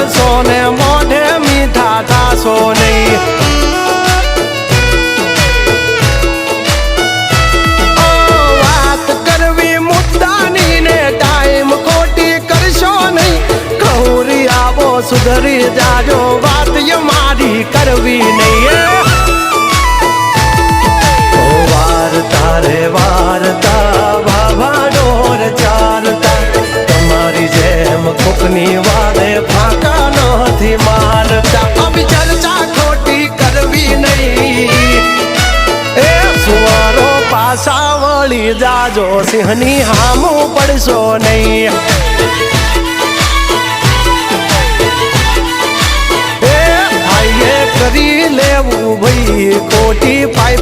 પડશો ને મોઢે મીઠા થાશો નહીં. વાત કરવી મુદ્દાની ને ટાઈમ ખોટી કરશો નહીં. ખૌરી આવો સુધરી જાજો વાત મારી કરવી નહીં. વારતા રે વારતા બાબા ડોર ચાલતા તમારી જેમ કોકની વારે ફાંકા નથી મારતા. અભી ચર્ચા ખોટી કરવી નહીં. એ સુવારો પાછા વળી જાજો સિંહની હામું પડશો નહીં. કરી લેવું ભાઈ ખોટી પાઇપ